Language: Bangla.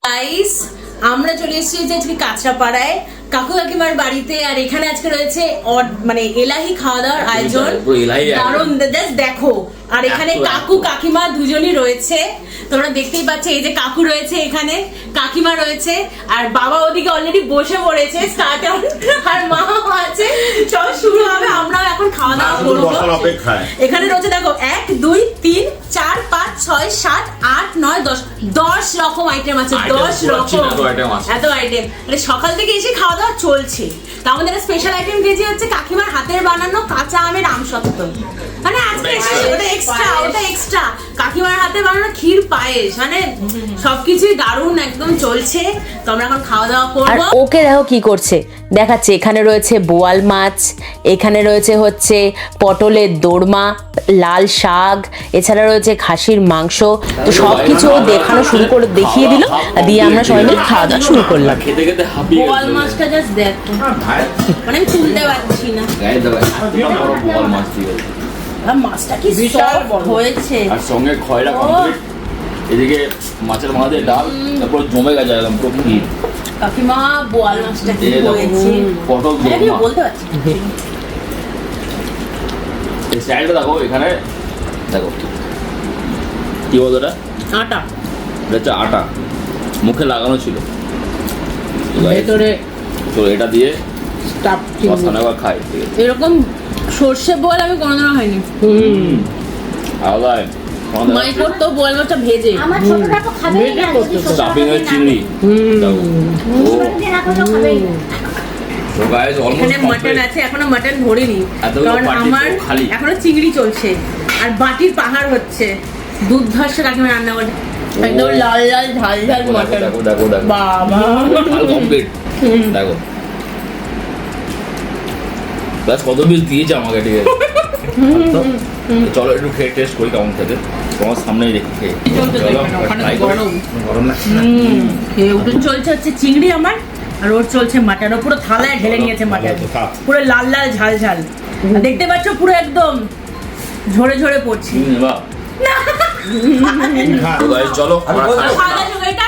গাইস আমরা চলে এসেছি যে আজকে কাঁচরাপাড়ায় কাকু কাকিমার বাড়িতে। আর এখানে আজকে রয়েছে মানে এলাহি খাওয়া দাওয়ার আয়োজন, কারণ দেখো। আর এখানে কাকু কাকিমা দুজনই রয়েছে, তোমরা দেখতেই পাচ্ছ। এই যে কাকু রয়েছে, এখানে কাকিমা রয়েছে, আর বাবা ওদিকে অলরেডি বসে পড়েছে স্টার্টার, আর মা আছে। চল শুরু হবে, আমরা এখন খাওয়া দাওয়া করবো। এখানে রয়েছে দেখো 1 2 3 4 5 6 7 8 9 10 রকম আইটেম আছে। 10 রকম এত আইটেম, মানে সকাল থেকে এসে খাওয়া দাওয়া চলছে। তা আমাদের স্পেশাল আইটেম কেজি হচ্ছে কাকিমার হাতের বানানো কাঁচা আমের আমসত্ত্ব, মানে আজকে ওটা এক্সট্রা কাকিমার হাতে বানানো ক্ষীর পায়েস, মানে সবকিছুই দারুণ একদম চলছে। তো আমরা এখন খাওয়া দাওয়া করবো। আর ওকে দেখো কি করছে, দেখাচ্ছে। এখানে রয়েছে বোয়াল মাছ, এখানে রয়েছে হচ্ছে পটলের দোরমা, লাল শাক, এছাড়া রয়েছে খাসির মাংস। তো সবকিছু দেখানো শুরু করে দেখিয়ে দিল, দিয়ে আমরা সবাই মিলে খাওয়া দাওয়া শুরু করলাম। বোয়াল মাছটা জাস্ট দেখো, মানে আমি তুলতে পারছি না। মাছটা কি বিশাল হয়েছে, আর সঙ্গে খয়রা কমপ্লিট, এদিকে মাছের মাথা দিয়ে ডাল, তারপর জমে গেছে একদম পুরো ক্ষীর। কাকিমা বোয়াল মাছটা কি হয়েছে, পটল দোরমা বলতে পারছি। এই সাইডটা দেখো, এখানে দেখো কি বলতো এটা, আটা, এটা হচ্ছে আটা, মুখে লাগানো ছিল ভেতরে। তো এটা দিয়ে স্টাফ একবার খাই, এরকম সর্ষে বোয়াল আমি কোনোদিনও হয়নি। আলাদা মাই করতো বোয়াল মাছটা ভেজে, আমার ছোটটা তো খাবেই না, যদি স্টাফিং এর চিংড়ি। এখানে মাটন আছে, এখনো মাটন ধরিনি, কারণ আমার এখনো চিংড়ি চলছে। আর বাটির পাহাড় হচ্ছে, দুর্ধর্ষ কাকিমা রান্না করে, একদম লাল লাল ঝাল ঝাল মাটন। বাবা কমপ্লিট দেখো, ব্যাস কত পিস দিয়েছে আমাকে, ঠিক আছে। চলো একটু খেয়ে টেস্ট করি কেমন খেতে, তোমার সামনেই রেখে খেয়ে গরম লাগছে না। খেয়ে উঠে চলছে হচ্ছে চিংড়ি আমার, আর ওর চলছে মাটন। ও পুরো থালায় ঢেলে নিয়েছে মাটন, পুরো লাল লাল ঝাল ঝাল। দেখতে পাচ্ছ পুরো একদম ঝরে ঝরে পড়ছে। চলো এটা